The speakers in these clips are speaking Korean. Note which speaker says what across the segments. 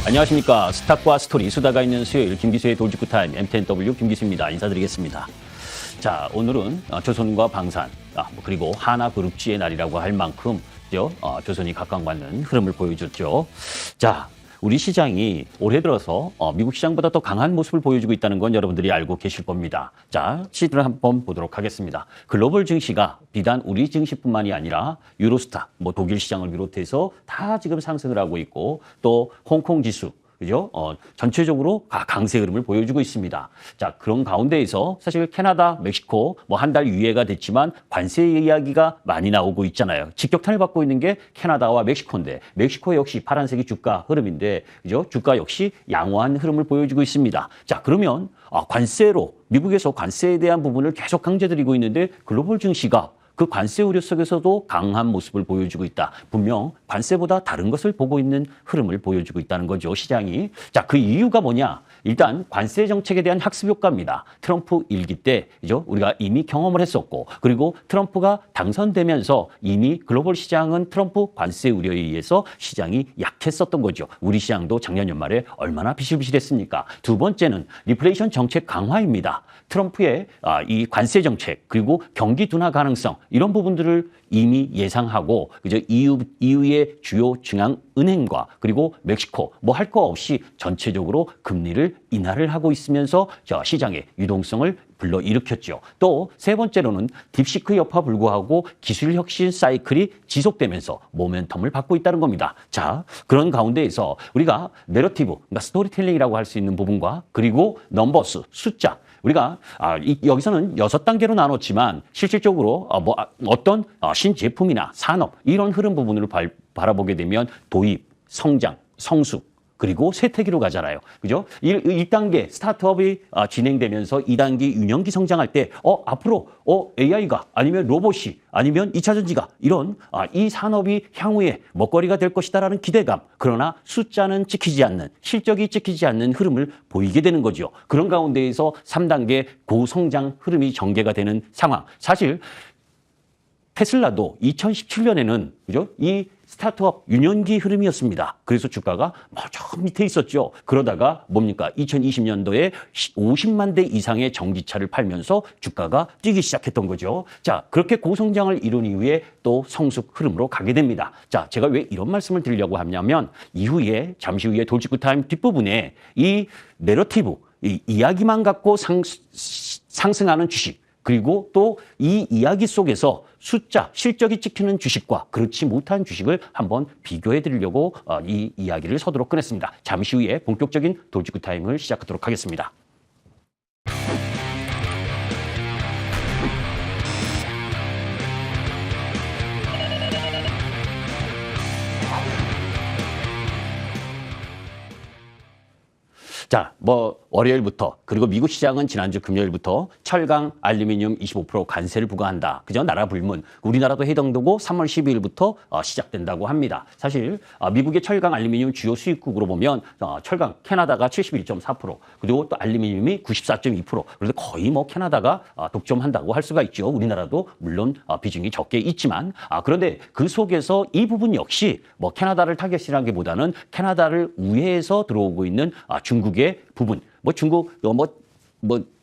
Speaker 1: 안녕하십니까. 스탁과 스토리, 수다가 있는 수요일 김기수의 돌직구 타임 M10W 김기수입니다. 인사드리겠습니다. 자, 오늘은 조선과 방산, 그리고 하나그룹지의 날이라고 할 만큼 조선이 각광받는 흐름을 보여줬죠. 자, 우리 시장이 올해 들어서 미국 시장보다 더 강한 모습을 보여주고 있다는 건 여러분들이 알고 계실 겁니다. 자, 시드를 한번 보도록 하겠습니다. 글로벌 증시가 비단 우리 증시뿐만이 아니라 유로스탁, 독일 시장을 비롯해서 다 지금 상승을 하고 있고 또 홍콩 지수, 그죠? 전체적으로 강세 흐름을 보여주고 있습니다. 자, 그런 가운데에서 사실 캐나다, 멕시코 한 달 유예가 됐지만 관세 이야기가 많이 나오고 있잖아요. 직격탄을 받고 있는 게 캐나다와 멕시코인데 멕시코 역시 파란색이 주가 흐름인데, 그죠? 주가 역시 양호한 흐름을 보여주고 있습니다. 자, 그러면 관세로 미국에서 관세에 대한 부분을 계속 강조드리고 있는데 글로벌 증시가 그 관세 우려 속에서도 강한 모습을 보여주고 있다. 분명 관세보다 다른 것을 보고 있는 흐름을 보여주고 있다는 거죠, 시장이. 자, 그 이유가 뭐냐? 일단 관세 정책에 대한 학습 효과입니다. 트럼프 일기 때 우리가 이미 경험을 했었고, 그리고 트럼프가 당선되면서 이미 글로벌 시장은 트럼프 관세 우려에 의해서 시장이 약했었던 거죠. 우리 시장도 작년 연말에 얼마나 비실비실했습니까? 두 번째는 리플레이션 정책 강화입니다. 트럼프의 이 관세 정책, 그리고 경기 둔화 가능성, 이런 부분들을 이미 예상하고, 그죠? EU의 주요 중앙 은행과 그리고 멕시코 할 거 없이 전체적으로 금리를 인하를 하고 있으면서 시장의 유동성을 불러일으켰죠. 또 세 번째로는 딥시크 여파 불구하고 기술 혁신 사이클이 지속되면서 모멘텀을 받고 있다는 겁니다. 자, 그런 가운데에서 우리가 내러티브, 그러니까 스토리텔링이라고 할 수 있는 부분과 그리고 넘버스, 숫자, 우리가 여기서는 6단계로 나눴지만 실질적으로 어떤 신제품이나 산업 이런 흐름 부분으로 바라보게 되면 도입, 성장, 성숙, 그리고 쇠퇴기로 가잖아요. 그죠? 1단계 스타트업이 진행되면서 2단계 유년기 성장할 때 앞으로 AI가 아니면 로봇이 아니면 2차 전지가 이런 이 산업이 향후에 먹거리가 될 것이다라는 기대감. 그러나 숫자는 찍히지 않는, 실적이 찍히지 않는 흐름을 보이게 되는 거죠. 그런 가운데에서 3단계 고성장 흐름이 전개가 되는 상황. 사실 테슬라도 2017년에는 그죠? 이 스타트업 유년기 흐름이었습니다. 그래서 주가가 저 밑에 있었죠. 그러다가 뭡니까? 2020년도에 50만 대 이상의 전기차를 팔면서 주가가 뛰기 시작했던 거죠. 자, 그렇게 고성장을 이룬 이후에 또 성숙 흐름으로 가게 됩니다. 자, 제가 왜 이런 말씀을 드리려고 하냐면 이후에 잠시 후에 돌직구 타임 뒷부분에 이 내러티브, 이 이야기만 갖고 상승하는 주식, 그리고 또 이 이야기 속에서 숫자, 실적이 찍히는 주식과 그렇지 못한 주식을 한번 비교해 드리려고 이 이야기를 서두로 꺼냈습니다. 잠시 후에 본격적인 돌직구 타임을 시작하도록 하겠습니다. 자, 월요일부터, 그리고 미국 시장은 지난주 금요일부터 철강, 알루미늄 25% 관세를 부과한다. 그죠? 나라 불문. 우리나라도 해당되고 3월 12일부터 시작된다고 합니다. 사실 미국의 철강, 알루미늄 주요 수입국으로 보면 철강, 캐나다가 71.4%, 그리고 또 알루미늄이 94.2%. 그래서 거의 캐나다가 독점한다고 할 수가 있죠. 우리나라도 물론 비중이 적게 있지만, 그런데 그 속에서 이 부분 역시 캐나다를 타겟이라기보다는 캐나다를 우회해서 들어오고 있는 중국의 부분, 중국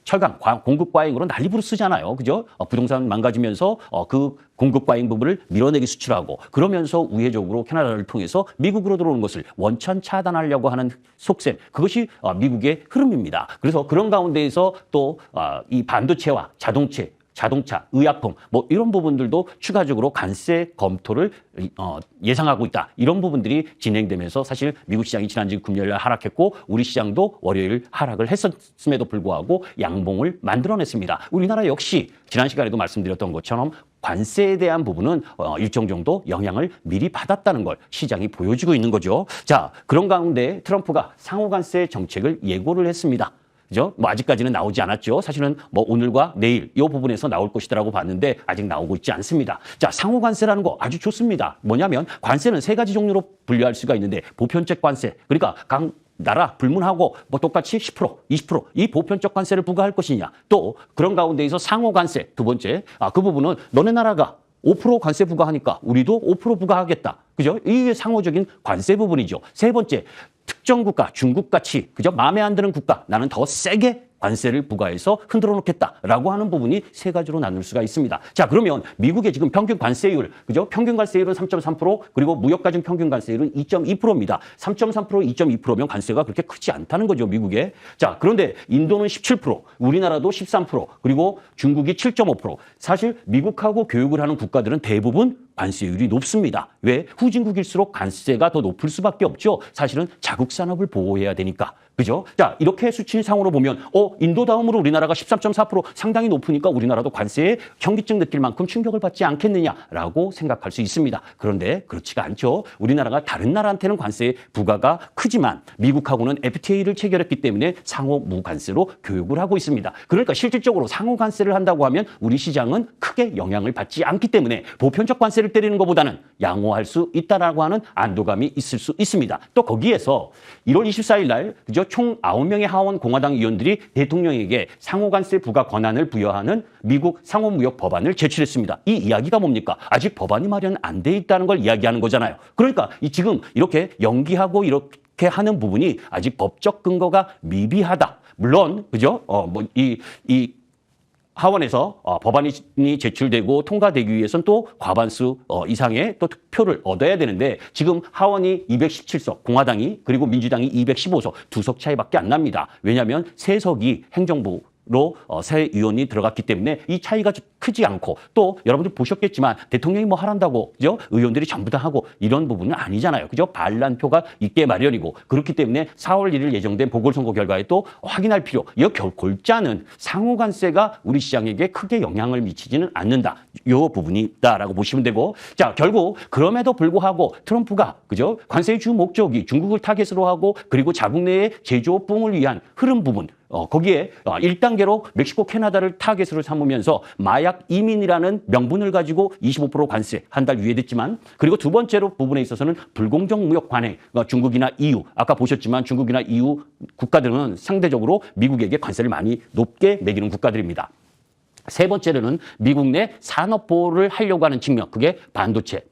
Speaker 1: 철강 공급 과잉으로 난리부르 쓰잖아요. 그죠? 부동산 망가지면서 그 공급 과잉 부분을 밀어내기 수출하고, 그러면서 우회적으로 캐나다를 통해서 미국으로 들어오는 것을 원천 차단하려고 하는 속셈, 그것이 미국의 흐름입니다. 그래서 그런 가운데에서 또 이 반도체와 자동차, 의약품 이런 부분들도 추가적으로 관세 검토를 예상하고 있다. 이런 부분들이 진행되면서 사실 미국 시장이 지난주 금요일 하락했고 우리 시장도 월요일 하락을 했음에도 불구하고 양봉을 만들어냈습니다. 우리나라 역시 지난 시간에도 말씀드렸던 것처럼 관세에 대한 부분은 일정 정도 영향을 미리 받았다는 걸 시장이 보여주고 있는 거죠. 자, 그런 가운데 트럼프가 상호관세 정책을 예고를 했습니다. 그죠? 아직까지는 나오지 않았죠. 사실은 오늘과 내일 이 부분에서 나올 것이라고 봤는데 아직 나오고 있지 않습니다. 자, 상호관세라는 거 아주 좋습니다. 뭐냐면 관세는 세 가지 종류로 분류할 수가 있는데 보편적 관세, 그러니까 각 나라 불문하고 똑같이 10%, 20% 이 보편적 관세를 부과할 것이냐, 또 그런 가운데에서 상호관세 두 번째, 그 부분은 너네 나라가 5% 관세 부과하니까 우리도 5% 부과하겠다. 그죠? 이게 상호적인 관세 부분이죠. 세 번째, 특정 국가, 중국같이 그죠? 마음에 안 드는 국가, 나는 더 세게 관세를 부과해서 흔들어 놓겠다라고 하는 부분이 세 가지로 나눌 수가 있습니다. 자, 그러면 미국의 지금 평균 관세율, 그죠? 평균 관세율은 3.3%, 그리고 무역가중 평균 관세율은 2.2%입니다. 3.3%, 2.2%면 관세가 그렇게 크지 않다는 거죠, 미국에. 자, 그런데 인도는 17%, 우리나라도 13%, 그리고 중국이 7.5%. 사실 미국하고 교육을 하는 국가들은 대부분 관세율이 높습니다. 왜? 후진국일수록 관세가 더 높을 수밖에 없죠. 사실은 자국 산업을 보호해야 되니까. 그죠? 자, 이렇게 수치상으로 보면 인도 다음으로 우리나라가 13.4% 상당히 높으니까 우리나라도 관세에 현기증 느낄 만큼 충격을 받지 않겠느냐라고 생각할 수 있습니다. 그런데 그렇지가 않죠. 우리나라가 다른 나라한테는 관세 부과가 크지만 미국하고는 FTA를 체결했기 때문에 상호 무관세로 교육을 하고 있습니다. 그러니까 실질적으로 상호 관세를 한다고 하면 우리 시장은 크게 영향을 받지 않기 때문에 보편적 관세를 때리는 것보다는 양호할 수 있다라고 하는 안도감이 있을 수 있습니다. 또 거기에서 1월 24일 날 그죠? 총 9명의 하원 공화당 의원들이 대통령에게 상호관세 부과 권한을 부여하는 미국 상호무역 법안을 제출했습니다. 이 이야기가 뭡니까? 아직 법안이 마련 안 돼 있다는 걸 이야기하는 거잖아요. 그러니까 지금 이렇게 연기하고 이렇게 하는 부분이 아직 법적 근거가 미비하다. 물론 그죠? 하원에서 법안이 제출되고 통과되기 위해서는 또 과반수 이상의 또 득표를 얻어야 되는데 지금 하원이 217석, 공화당이 그리고 민주당이 215석, 2석 차이밖에 안 납니다. 왜냐하면 3석이 행정부 로 새 의원이 들어갔기 때문에 이 차이가 크지 않고 또 여러분들 보셨겠지만 대통령이 뭐 하란다고 그죠? 의원들이 전부 다 하고 이런 부분은 아니잖아요. 그죠? 반란표가 있게 마련이고 그렇기 때문에 4월 1일 예정된 보궐선거 결과에 또 확인할 필요. 이 골자는 상호관세가 우리 시장에게 크게 영향을 미치지는 않는다. 이 부분이 있다라고 보시면 되고 자 결국 그럼에도 불구하고 트럼프가 그죠? 관세의 주 목적이 중국을 타겟으로 하고 그리고 자국 내의 제조업 붐을 위한 흐름 부분 거기에 1단계로 멕시코, 캐나다를 타겟으로 삼으면서 마약 이민이라는 명분을 가지고 25% 관세 한 달 유예됐지만 그리고 두 번째로 부분에 있어서는 불공정 무역 관행 중국이나 EU 아까 보셨지만 중국이나 EU 국가들은 상대적으로 미국에게 관세를 많이 높게 매기는 국가들입니다. 세 번째로는 미국 내 산업 보호를 하려고 하는 측면 그게 반도체,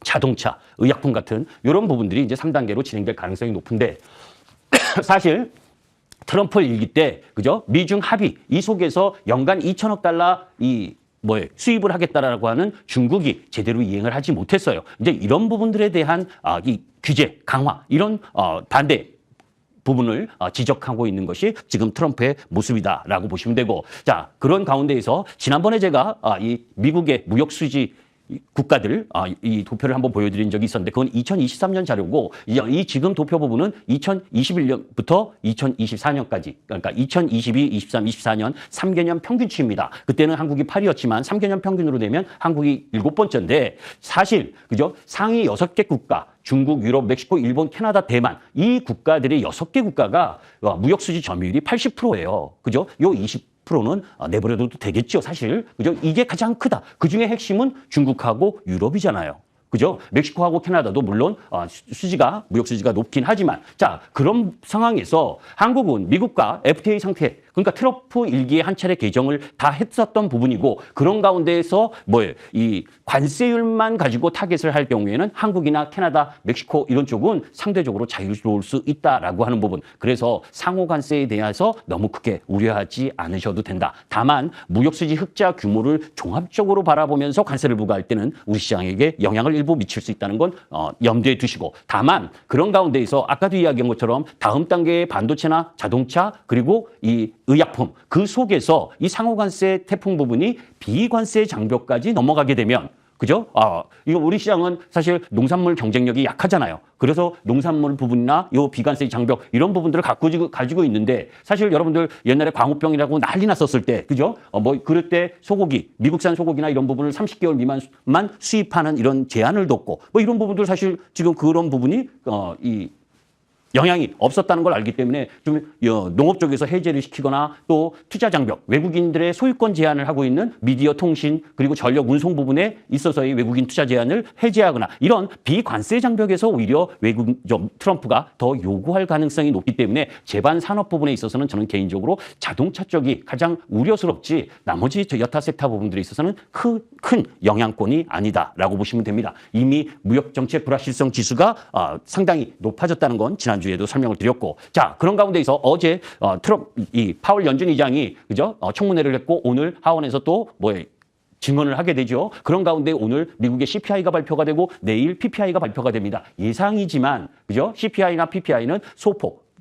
Speaker 1: 자동차, 의약품 같은 이런 부분들이 이제 3단계로 진행될 가능성이 높은데 사실 트럼프 일기 때 그죠? 미중 합의 이 속에서 연간 2천억 달러 수입을 하겠다라고 하는 중국이 제대로 이행을 하지 못했어요. 이제 이런 부분들에 대한 이 규제 강화 이런 반대 부분을 지적하고 있는 것이 지금 트럼프의 모습이다라고 보시면 되고 자 그런 가운데에서 지난번에 제가 이 미국의 무역 수지 국가들 이 도표를 한번 보여드린 적이 있었는데 그건 2023년 자료고 이 지금 도표 부분은 2021년부터 2024년까지 그러니까 2022, 23, 24년 3개년 평균치입니다. 그때는 한국이 8위였지만 3개년 평균으로 되면 한국이 7번째인데 사실 그죠? 상위 6개 국가 중국, 유럽, 멕시코, 일본, 캐나다, 대만 이 국가들의 6개 국가가 무역 수지 점유율이 80%예요. 그죠? 요 20%는 내버려둬도 되겠죠, 사실. 그죠? 이게 가장 크다. 그중에 핵심은 중국하고 유럽이잖아요. 그죠? 멕시코하고 캐나다도 물론 무역 수지가 높긴 하지만 자, 그런 상황에서 한국은 미국과 FTA 상태 그러니까 트럼프 일기에 한 차례 개정을 다 했었던 부분이고 그런 가운데에서 이 관세율만 가지고 타겟을 할 경우에는 한국이나 캐나다, 멕시코 이런 쪽은 상대적으로 자유로울 수 있다라고 하는 부분. 그래서 상호 관세에 대해서 너무 크게 우려하지 않으셔도 된다. 다만 무역 수지 흑자 규모를 종합적으로 바라보면서 관세를 부과할 때는 우리 시장에게 영향을 일부 미칠 수 있다는 건 염두에 두시고 다만 그런 가운데에서 아까도 이야기한 것처럼 다음 단계의 반도체나 자동차 그리고 이 의약품 그 속에서 이 상호관세 태풍 부분이 비관세 장벽까지 넘어가게 되면 그죠? 이거 우리 시장은 사실 농산물 경쟁력이 약하잖아요. 그래서 농산물 부분이나 요 비관세 장벽 이런 부분들을 가지고 있는데 사실 여러분들 옛날에 광우병이라고 난리 났었을 때 그죠? 그럴 때 소고기, 미국산 소고기나 이런 부분을 30개월 미만만 수입하는 이런 제한을 뒀고 이런 부분들 사실 지금 그런 부분이 영향이 없었다는 걸 알기 때문에 좀 농업 쪽에서 해제를 시키거나 또 투자 장벽, 외국인들의 소유권 제한을 하고 있는 미디어 통신 그리고 전력 운송 부분에 있어서의 외국인 투자 제한을 해제하거나 이런 비관세 장벽에서 오히려 트럼프가 더 요구할 가능성이 높기 때문에 제반 산업 부분에 있어서는 저는 개인적으로 자동차 쪽이 가장 우려스럽지 나머지 여타 섹터 부분들에 있어서는 큰 영향권이 아니다라고 보시면 됩니다. 이미 무역 정책 불확실성 지수가 상당히 높아졌다는 건 지난주에도 설명을 드렸고, 자 그런 가운데에서 어제 이 파월 연준 의장이 그죠 청문회를 했고 오늘 하원에서 또 증언을 하게 되죠. 그런 가운데 오늘 미국의 CPI가 발표가 되고 내일 PPI가 발표가 됩니다. 예상이지만 그죠 CPI나 PPI는 소폭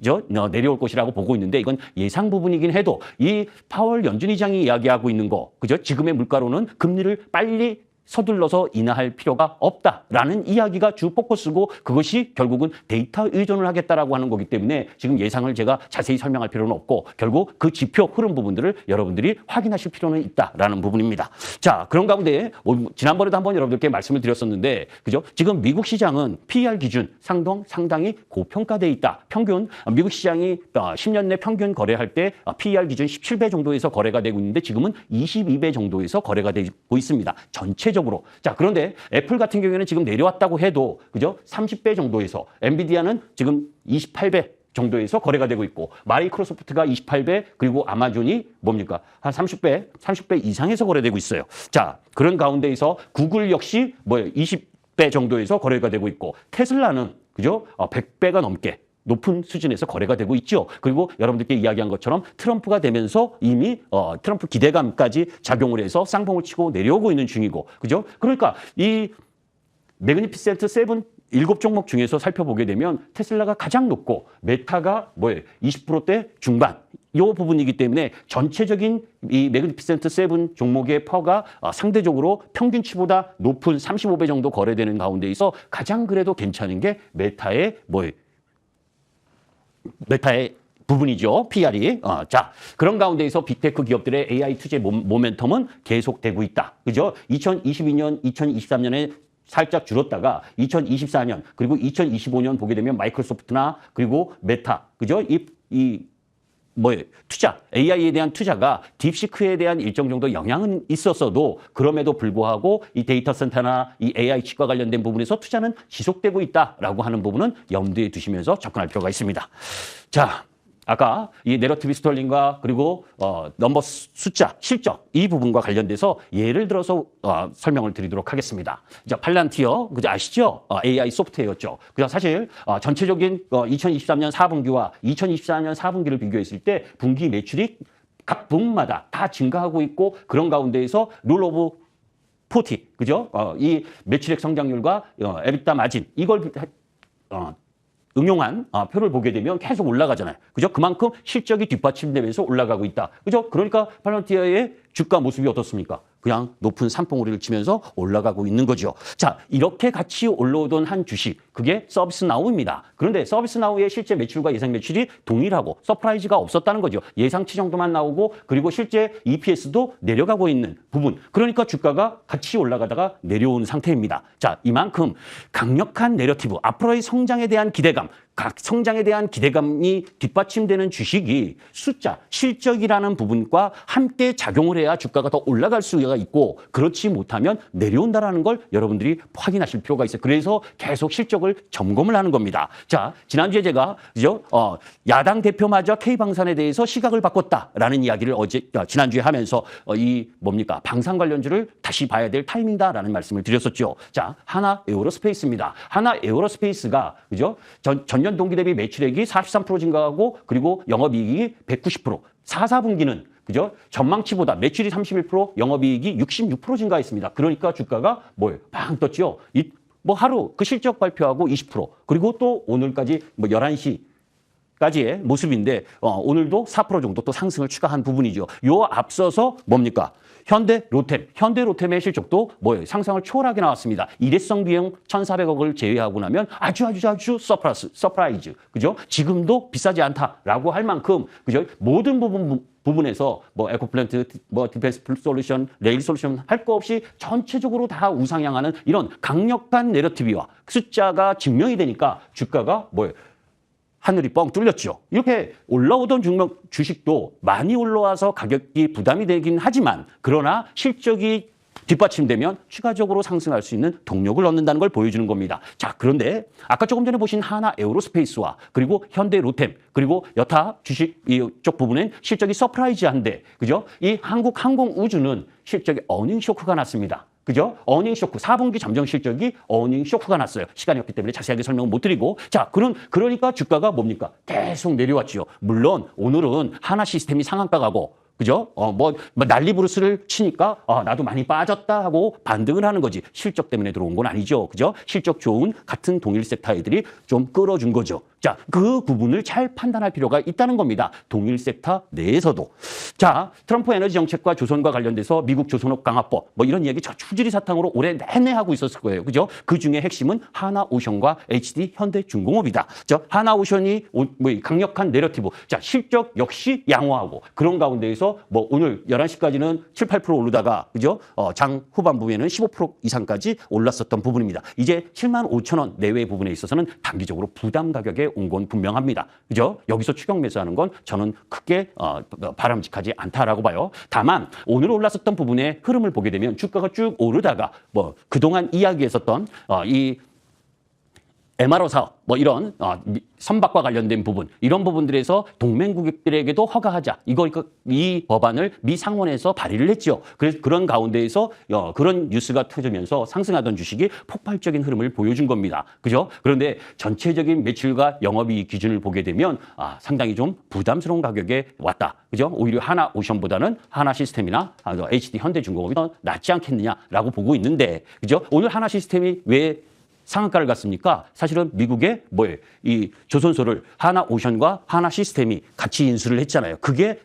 Speaker 1: 내려올 것이라고 보고 있는데 이건 예상 부분이긴 해도 이 파월 연준 의장이 이야기하고 있는 거 그죠 지금의 물가로는 금리를 빨리 서둘러서 인하할 필요가 없다라는 이야기가 주 포커스고 그것이 결국은 데이터 의존을 하겠다라고 하는 거기 때문에 지금 예상을 제가 자세히 설명할 필요는 없고 결국 그 지표 흐름 부분들을 여러분들이 확인하실 필요는 있다라는 부분입니다. 자, 그런 가운데 지난번에도 한번 여러분들께 말씀을 드렸었는데 그죠? 지금 미국 시장은 PER 기준 상당히 고평가돼 있다. 평균 미국 시장이 10년 내 평균 거래할 때 PER 기준 17배 정도에서 거래가 되고 있는데 지금은 22배 정도에서 거래가 되고 있습니다. 전체적으로. 자, 그런데 애플 같은 경우에는 지금 내려왔다고 해도 그죠? 30배 정도에서 엔비디아는 지금 28배 정도에서 거래가 되고 있고 마이크로소프트가 28배 그리고 아마존이 뭡니까? 한 30배 이상에서 거래되고 있어요. 자, 그런 가운데에서 구글 역시 20배 정도에서 거래가 되고 있고 테슬라는 그죠? 100배가 넘게 높은 수준에서 거래가 되고 있죠. 그리고 여러분들께 이야기한 것처럼 트럼프가 되면서 이미 트럼프 기대감까지 작용을 해서 쌍봉을 치고 내려오고 있는 중이고, 그죠? 그러니까 이 매그니피센트 7 종목 중에서 살펴보게 되면 테슬라가 가장 높고 메타가 20%대 중반 이 부분이기 때문에 전체적인 이 매그니피센트 7 종목의 퍼가 상대적으로 평균치보다 높은 35배 정도 거래되는 가운데에서 가장 그래도 괜찮은 게 메타의 부분이죠. PR이. 자, 그런 가운데에서 빅테크 기업들의 AI 투자 모멘텀은 계속되고 있다. 그죠? 2022년, 2023년에 살짝 줄었다가 2024년 그리고 2025년 보게 되면 마이크로소프트나 그리고 메타. 그죠? 투자, AI에 대한 투자가 딥시크에 대한 일정 정도 영향은 있었어도 그럼에도 불구하고 이 데이터 센터나 이 AI 칩과 관련된 부분에서 투자는 지속되고 있다라고 하는 부분은 염두에 두시면서 접근할 필요가 있습니다. 자, 아까 이 내러티브 스토링과 그리고 넘버 숫자, 실적 이 부분과 관련돼서 예를 들어서 설명을 드리도록 하겠습니다. 자, 팔란티어 그죠 아시죠? AI 소프트웨어였죠. 그래서 사실 전체적인 2023년 4분기와 2024년 4분기를 비교했을 때 분기 매출이 각 부문마다 다 증가하고 있고 그런 가운데에서 룰 오브 40 그죠? 이 매출액 성장률과 에비타 마진 이걸 응용한 표를 보게 되면 계속 올라가잖아요. 그죠? 그만큼 실적이 뒷받침되면서 올라가고 있다. 그죠? 그러니까 팔란티어의 주가 모습이 어떻습니까? 그냥 높은 산봉우리를 치면서 올라가고 있는 거죠. 자, 이렇게 같이 올라오던 한 주식, 그게 서비스나우입니다. 그런데 서비스나우의 실제 매출과 예상 매출이 동일하고 서프라이즈가 없었다는 거죠. 예상치 정도만 나오고 그리고 실제 EPS도 내려가고 있는 부분. 그러니까 주가가 같이 올라가다가 내려온 상태입니다. 자, 이만큼 강력한 내러티브, 앞으로의 성장에 대한 기대감, 성장에 대한 기대감이 뒷받침되는 주식이 숫자, 실적이라는 부분과 함께 작용을 해야 주가가 더 올라갈 수가 있고 그렇지 못하면 내려온다는 걸 여러분들이 확인하실 필요가 있어요. 그래서 계속 실적을 점검을 하는 겁니다. 자, 지난주에 제가 야당 대표마저 K방산에 대해서 시각을 바꿨다라는 이야기를 지난주에 하면서 방산 관련주를 다시 봐야 될 타이밍이다라는 말씀을 드렸었죠. 자, 하나 에어로스페이스입니다. 하나 에어로스페이스가 그죠? 전년 동기 대비 매출액이 43% 증가하고 그리고 영업이익이 190%. 4분기는 그죠? 전망치보다 매출이 31%, 영업이익이 66% 증가했습니다. 그러니까 주가가 빵 떴죠. 하루 그 실적 발표하고 20%. 그리고 또 오늘까지 11시까지의 모습인데 오늘도 4% 정도 또 상승을 추가한 부분이죠. 요 앞서서 뭡니까? 현대로템의 실적도 상상을 초월하게 나왔습니다. 일회성 비용 1,400억을 제외하고 나면 아주 서프라이즈. 그죠? 지금도 비싸지 않다라고 할 만큼 그죠? 모든 부분에서 에코플랜트, 디펜스 솔루션, 레일 솔루션 할 거 없이 전체적으로 다 우상향하는 이런 강력한 내러티브와 숫자가 증명이 되니까 주가가 하늘이 뻥 뚫렸죠. 이렇게 올라오던 주식도 많이 올라와서 가격이 부담이 되긴 하지만 그러나 실적이 뒷받침되면 추가적으로 상승할 수 있는 동력을 얻는다는 걸 보여주는 겁니다. 자, 그런데 아까 조금 전에 보신 하나 에어로스페이스와 그리고 현대 로템 그리고 여타 주식 이쪽 부분엔 실적이 서프라이즈한데 그죠? 이 한국 항공우주는 실적에 어닝 쇼크가 났습니다. 그죠? 어닝 쇼크, 4분기 잠정 실적이 어닝 쇼크가 났어요. 시간이 없기 때문에 자세하게 설명을 못 드리고. 자, 그러니까 주가가 뭡니까? 계속 내려왔죠. 물론 오늘은 하나 시스템이 상한가 가고 그죠? 뭐 난리 부르스를 치니까 나도 많이 빠졌다 하고 반등을 하는 거지. 실적 때문에 들어온 건 아니죠. 그죠? 실적 좋은 같은 동일 섹터 애들이 좀 끌어준 거죠. 자, 그 부분을 잘 판단할 필요가 있다는 겁니다. 동일 섹터 내에서도. 자, 트럼프 에너지 정책과 조선과 관련돼서 미국 조선업 강화법 뭐 이런 이야기 저 추지리 사탕으로 올해 내내 하고 있었을 거예요. 그죠? 그 중에 핵심은 하나오션과 HD 현대중공업이다. 저 하나오션이 뭐 강력한 내러티브. 자, 실적 역시 양호하고 그런 가운데에서 뭐 오늘 11시까지는 7, 8% 오르다가 그죠? 장 후반부에는 15% 이상까지 올랐었던 부분입니다. 이제 75,000원 내외 부분에 있어서는 단기적으로 부담 가격에 온 건 분명합니다. 그죠? 여기서 추격 매수하는 건 저는 크게 바람직하지 않다라고 봐요. 다만 오늘 올랐었던 부분의 흐름을 보게 되면 주가가 쭉 오르다가 뭐 그동안 이야기했었던 이 MRO 사업 뭐 이런 선박과 관련된 부분 이런 부분들에서 동맹국들에게도 허가하자 이 법안을 미 상원에서 발의를 했죠. 그래서 그런 가운데에서 그런 뉴스가 터지면서 상승하던 주식이 폭발적인 흐름을 보여준 겁니다. 그죠? 그런데 전체적인 매출과 영업이익 기준을 보게 되면 상당히 좀 부담스러운 가격에 왔다. 그죠? 오히려 하나오션보다는 하나시스템이나 HD 현대중공업이 더 낫지 않겠느냐라고 보고 있는데 그죠? 오늘 하나시스템이 왜 상한가를 갔습니까? 사실은 미국의 이 조선소를 하나오션과 하나시스템이 같이 인수를 했잖아요. 그게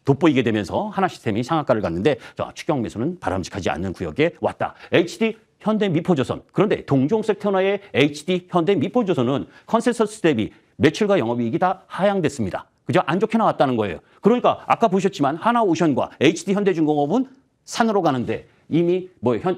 Speaker 1: 돋보이게 되면서 하나시스템이 상한가를 갔는데 추격 매수는 바람직하지 않는 구역에 왔다. HD 현대미포조선. 그런데 동종 섹터의 HD 현대미포조선은 컨센서스 대비 매출과 영업이익이 다 하향됐습니다. 그죠? 안 좋게 나왔다는 거예요. 그러니까 아까 보셨지만 하나오션과 HD 현대중공업은 산으로 가는데 이미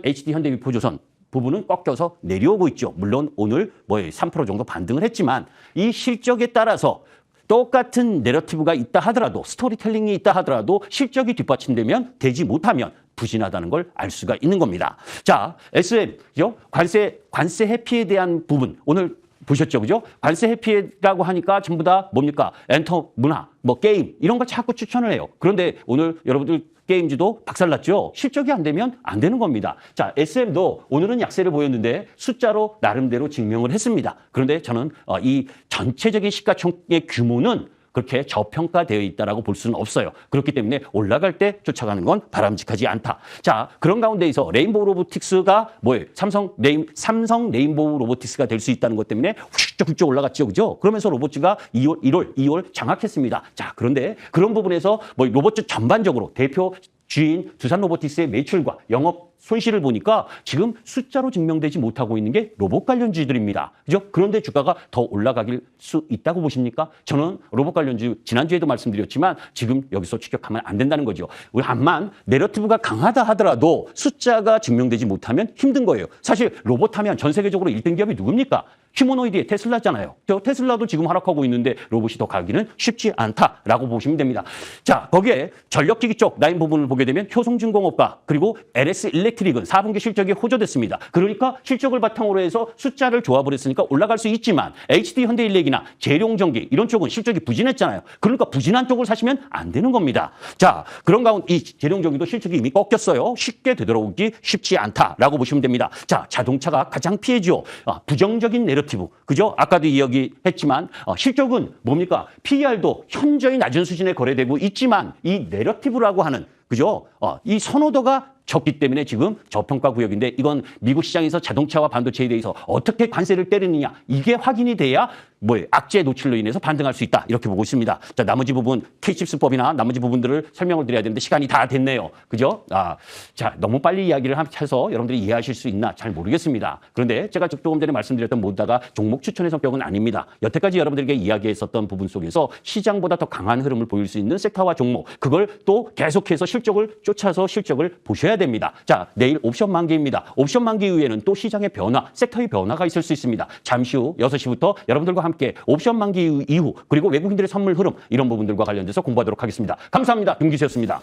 Speaker 1: HD 현대미포조선 부분은 꺾여서 내려오고 있죠. 물론 오늘 3% 정도 반등을 했지만 이 실적에 따라서 똑같은 내러티브가 있다 하더라도 스토리텔링이 있다 하더라도 실적이 뒷받침되면 되지 못하면 부진하다는 걸 알 수가 있는 겁니다. 자, SM 관세 회피에 대한 부분 오늘 보셨죠, 그죠? 관세 회피라고 하니까 전부 다 뭡니까? 엔터 문화, 게임 이런 걸 자꾸 추천을 해요. 그런데 오늘 여러분들 게임주도 박살났죠. 실적이 안 되면 안 되는 겁니다. 자, SM도 오늘은 약세를 보였는데 숫자로 나름대로 증명을 했습니다. 그런데 저는 이 전체적인 시가총액 규모는 그렇게 저평가되어 있다라고 볼 수는 없어요. 그렇기 때문에 올라갈 때 쫓아가는 건 바람직하지 않다. 자, 그런 가운데에서 레인보우 로보틱스가 삼성 레인보우 로보틱스가 될 수 있다는 것 때문에 훌쩍훌쩍 올라갔죠. 그죠? 그러면서 로봇주가 2월 장악했습니다. 자, 그런데 그런 부분에서 로봇주 전반적으로 대표 주인 두산 로보틱스의 매출과 영업 손실을 보니까 지금 숫자로 증명되지 못하고 있는 게 로봇 관련주들입니다. 그죠? 그런데 주가가 더 올라가길 수 있다고 보십니까? 저는 로봇 관련주 지난주에도 말씀드렸지만 지금 여기서 추격하면 안 된다는 거죠. 우리 다만 내러티브가 강하다 하더라도 숫자가 증명되지 못하면 힘든 거예요. 사실 로봇 하면 전 세계적으로 1등 기업이 누굽니까? 휴머노이드의 테슬라잖아요. 테슬라도 지금 하락하고 있는데 로봇이 더 가기는 쉽지 않다라고 보시면 됩니다. 자, 거기에 전력기기 쪽 라인 부분을 보게 되면 효성중공업과 그리고 LS 일렉트릭은 4분기 실적이 호조됐습니다. 그러니까 실적을 바탕으로 해서 숫자를 조합을 했으니까 올라갈 수 있지만 HD 현대일렉이나 재룡전기 이런 쪽은 실적이 부진했잖아요. 그러니까 부진한 쪽을 사시면 안 되는 겁니다. 자, 그런 가운데 이 재룡전기도 실적이 이미 꺾였어요. 쉽게 되돌아오기 쉽지 않다라고 보시면 됩니다. 자, 자동차가 가장 피해죠. 부정적인 내러티브. 그죠? 아까도 이야기했지만 실적은 뭡니까? PER도 현저히 낮은 수준에 거래되고 있지만 이 내러티브라고 하는 그죠? 이 선호도가 적기 때문에 지금 저평가 구역인데 이건 미국 시장에서 자동차와 반도체에 대해서 어떻게 관세를 때리느냐 이게 확인이 돼야 악재 노출로 인해서 반등할 수 있다 이렇게 보고 있습니다. 자, 나머지 부분 K칩스법이나 나머지 부분들을 설명을 드려야 되는데 시간이 다 됐네요. 그죠? 자, 너무 빨리 이야기를 해서 여러분들이 이해하실 수 있나 잘 모르겠습니다. 그런데 제가 조금 전에 말씀드렸던 모두가 종목 추천의 성격은 아닙니다. 여태까지 여러분들에게 이야기했었던 부분 속에서 시장보다 더 강한 흐름을 보일 수 있는 섹터와 종목 그걸 또 계속해서 실적을 쫓아서 실적을 보셔야 됩니다. 자, 내일 옵션 만기입니다. 옵션 만기 이후에는 또 시장의 변화, 섹터의 변화가 있을 수 있습니다. 잠시 후 6시부터 여러분들과 함께 옵션 만기 이후 그리고 외국인들의 선물 흐름 이런 부분들과 관련돼서 공부하도록 하겠습니다. 감사합니다. 김 기수였습니다.